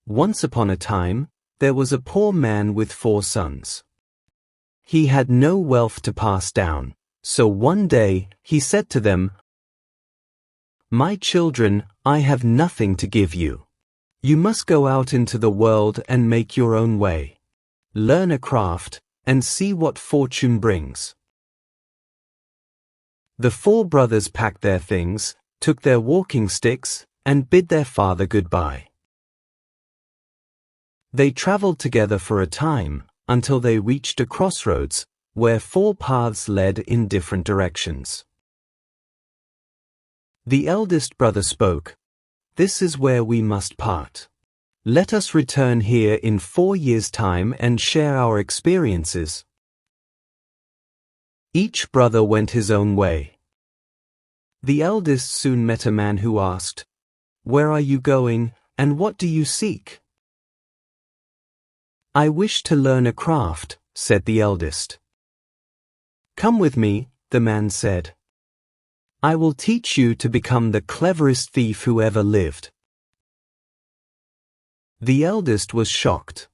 Once upon a time, there was a poor man with 4 sons. He had no wealth to pass down, so one day he said to them, "My children, I have nothing to give you. You must go out into the world and make your own way. Learn a craft, and see what fortune brings." The 4 brothers packed their things, took their walking sticks, and bid their father goodbye. They traveled together for a time, until they reached a crossroads, where 4 paths led in different directions. The eldest brother spoke, "This is where we must part. Let us return here in 4 years' time and share our experiences." Each brother went his own way. The eldest soon met a man who asked, "Where are you going, and what do you seek?" "I wish to learn a craft," said the eldest. "Come with me," the man said. "I will teach you to become the cleverest thief who ever lived." The eldest was shocked.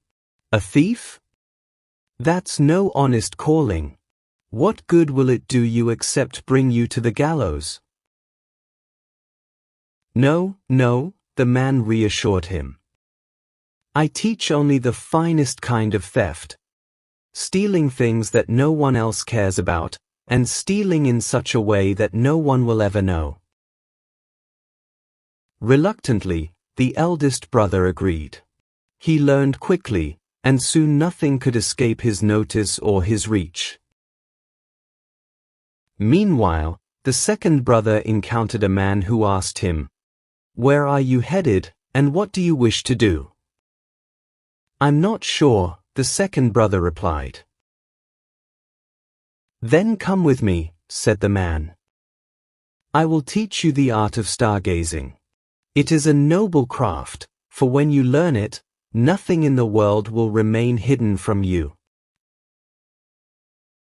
"A thief? That's no honest calling. What good will it do you except bring you to the gallows?" "No, no," the man reassured him. "I teach only the finest kind of theft. Stealing things that no one else cares about, and stealing in such a way that no one will ever know." Reluctantly, the eldest brother agreed. He learned quickly, and soon nothing could escape his notice or his reach. Meanwhile, the second brother encountered a man who asked him, "Where are you headed, and what do you wish to do?" "I'm not sure," the second brother replied. "Then come with me," said the man. "I will teach you the art of stargazing. It is a noble craft, for when you learn it, nothing in the world will remain hidden from you."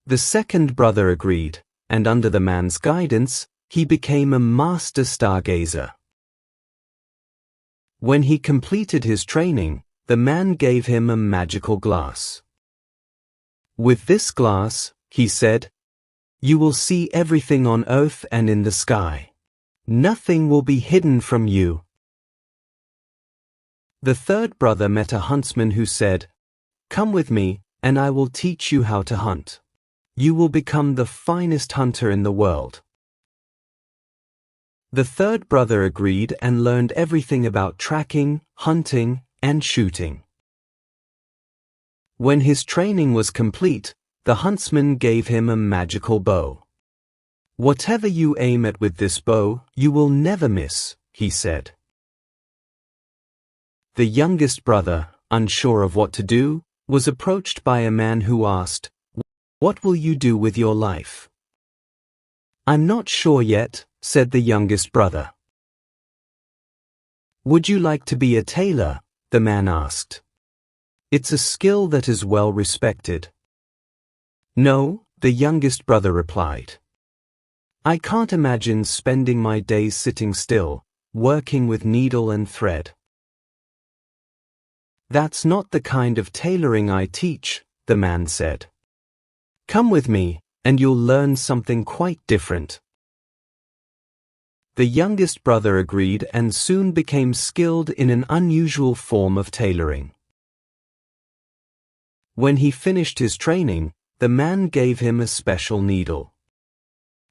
The second brother agreed, and under the man's guidance, he became a master stargazer. When he completed his training, the man gave him a magical glass. "With this glass," he said, "you will see everything on earth and in the sky. Nothing will be hidden from you." The third brother met a huntsman who said, "Come with me, and I will teach you how to hunt. You will become the finest hunter in the world." The third brother agreed and learned everything about tracking, hunting, and shooting. When his training was complete, the huntsman gave him a magical bow. "Whatever you aim at with this bow, you will never miss," he said. The youngest brother, unsure of what to do, was approached by a man who asked, "What will you do with your life?" "I'm not sure yet," said the youngest brother. "Would you like to be a tailor?" the man asked. "It's a skill that is well respected." "No," the youngest brother replied. "I can't imagine spending my days sitting still, working with needle and thread." "That's not the kind of tailoring I teach," the man said. "Come with me, and you'll learn something quite different." The youngest brother agreed and soon became skilled in an unusual form of tailoring. When he finished his training, the man gave him a special needle.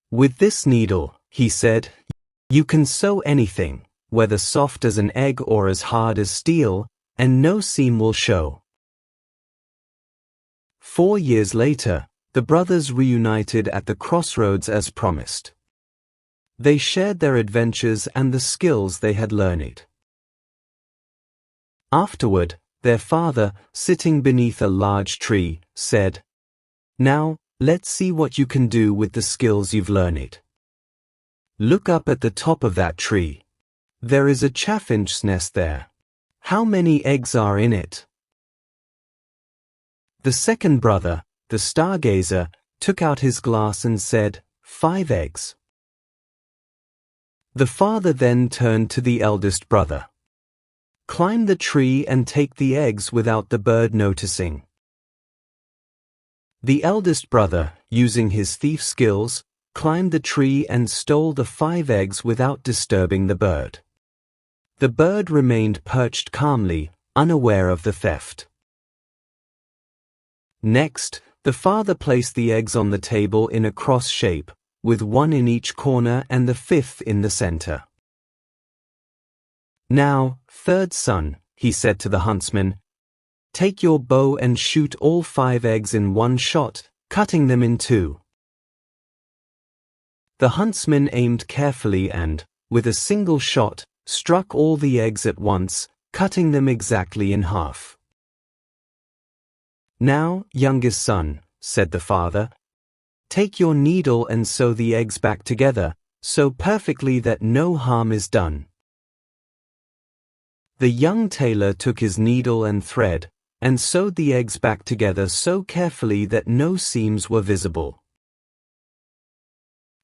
"With this needle," he said, "you can sew anything, whether soft as an egg or as hard as steel, and no seam will show." 4 years later, the brothers reunited at the crossroads as promised. They shared their adventures and the skills they had learned. Afterward, their father, sitting beneath a large tree, said, "Now, let's see what you can do with the skills you've learned. Look up at the top of that tree. There is a chaffinch's nest there. How many eggs are in it?" The second brother, the stargazer, took out his glass and said, 5 eggs. The father then turned to the eldest brother. climb the tree and take the eggs without the bird noticing. The eldest brother, using his thief skills, climbed the tree and stole the 5 eggs without disturbing the bird. The bird remained perched calmly, unaware of the theft. Next, the father placed the eggs on the table in a cross shape, with 1 in each corner and the 5th in the center. Now, third son, he said to the huntsman, take your bow and shoot all 5 eggs in one shot, cutting them in 2. The huntsman aimed carefully and, with a single shot, struck all the eggs at once, cutting them exactly in half. Now, youngest son, said the father, take your needle and sew the eggs back together, so perfectly that no harm is done. The young tailor took his needle and thread, and sewed the eggs back together so carefully that no seams were visible.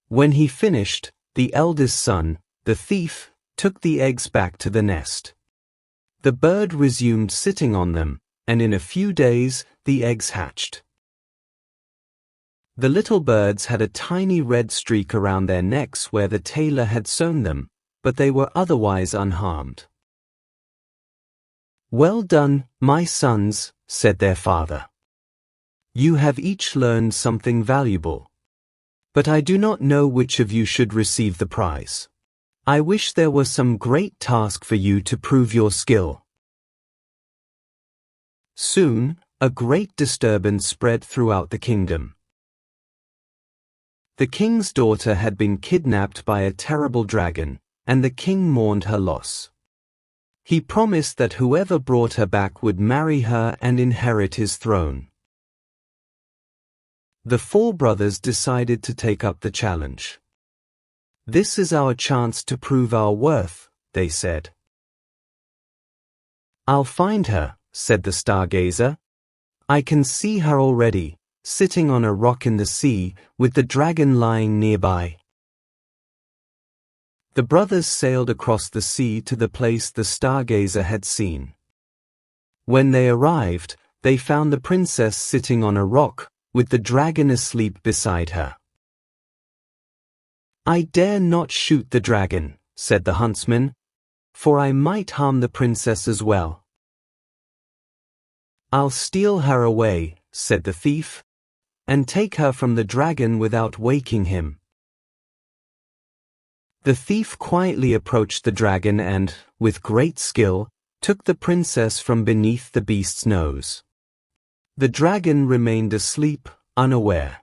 When he finished, the eldest son, the thief, took the eggs back to the nest. The bird resumed sitting on them, and in a few days, the eggs hatched. The little birds had a tiny red streak around their necks where the tailor had sewn them, but they were otherwise unharmed. Well done, my sons, said their father. You have each learned something valuable. But I do not know which of you should receive the prize. I wish there were some great task for you to prove your skill. Soon, a great disturbance spread throughout the kingdom. The king's daughter had been kidnapped by a terrible dragon, and the king mourned her loss. He promised that whoever brought her back would marry her and inherit his throne. The 4 brothers decided to take up the challenge. This is our chance to prove our worth, they said. I'll find her, said the stargazer. I can see her already, sitting on a rock in the sea, with the dragon lying nearby. The brothers sailed across the sea to the place the stargazer had seen. When they arrived, they found the princess sitting on a rock, with the dragon asleep beside her. I dare not shoot the dragon, said the huntsman, for I might harm the princess as well. I'll steal her away, said the thief, and take her from the dragon without waking him. The thief quietly approached the dragon and, with great skill, took the princess from beneath the beast's nose. The dragon remained asleep, unaware.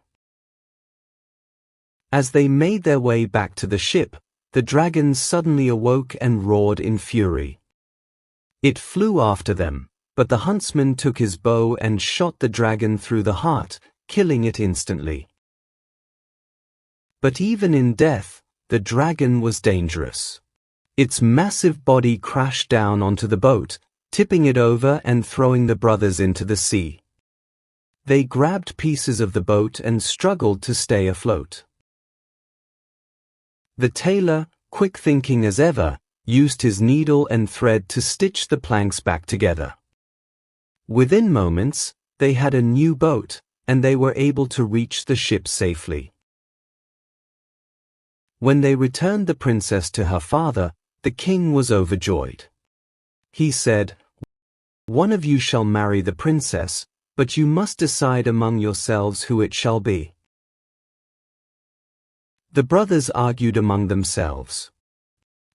As they made their way back to the ship, the dragon suddenly awoke and roared in fury. It flew after them, but the huntsman took his bow and shot the dragon through the heart, killing it instantly. But even in death, the dragon was dangerous. Its massive body crashed down onto the boat, tipping it over and throwing the brothers into the sea. They grabbed pieces of the boat and struggled to stay afloat. The tailor, quick thinking as ever, used his needle and thread to stitch the planks back together. Within moments, they had a new boat, and they were able to reach the ship safely. When they returned the princess to her father, the king was overjoyed. He said, "One of you shall marry the princess, but you must decide among yourselves who it shall be." The brothers argued among themselves.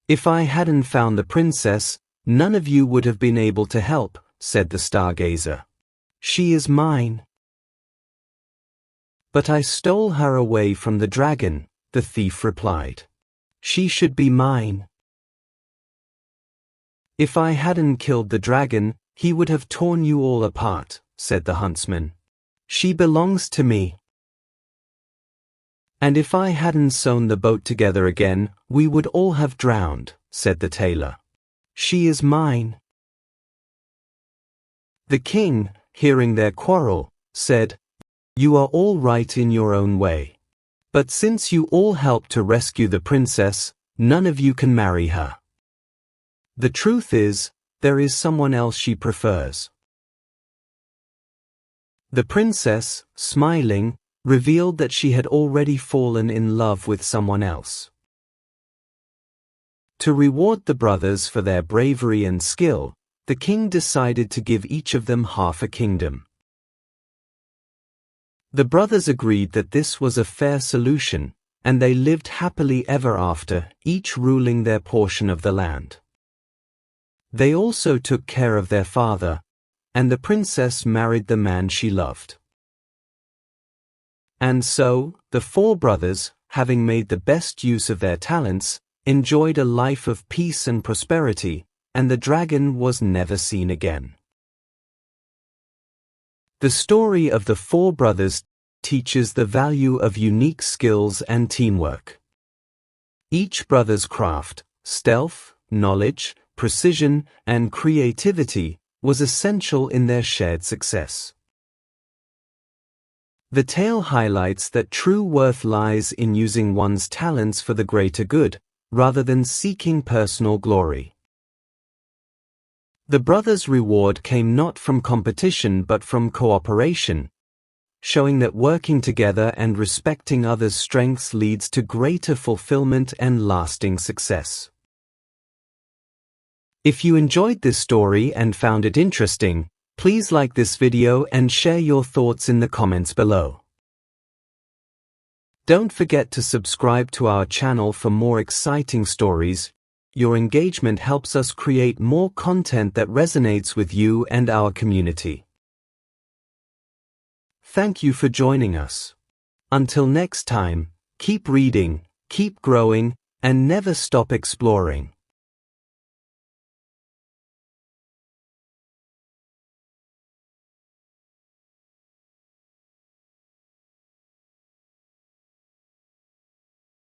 "If I hadn't found the princess, none of you would have been able to help," said the stargazer. "She is mine." "But I stole her away from the dragon," the thief replied. "She should be mine." "If I hadn't killed the dragon, he would have torn you all apart," said the huntsman. "She belongs to me." "And if I hadn't sewn the boat together again, we would all have drowned," said the tailor. "She is mine." The king, hearing their quarrel, said, "You are all right in your own way. But since you all helped to rescue the princess, none of you can marry her. The truth is, there is someone else she prefers. The princess, smiling, revealed that she had already fallen in love with someone else. To reward the brothers for their bravery and skill, the king decided to give each of them half a kingdom. The brothers agreed that this was a fair solution, and they lived happily ever after, each ruling their portion of the land. They also took care of their father, and the princess married the man she loved. And so, the four brothers, having made the best use of their talents, enjoyed a life of peace and prosperity, and the dragon was never seen again. The story of the four brothers teaches the value of unique skills and teamwork. Each brother's craft, stealth, knowledge, precision, and creativity was essential in their shared success. The tale highlights that true worth lies in using one's talents for the greater good, rather than seeking personal glory. The brothers' reward came not from competition but from cooperation, showing that working together and respecting others' strengths leads to greater fulfillment and lasting success. If you enjoyed this story and found it interesting, please like this video and share your thoughts in the comments below. Don't forget to subscribe to our channel for more exciting stories. Your engagement helps us create more content that resonates with you and our community. Thank you for joining us. Until next time, keep reading, keep growing, and never stop exploring.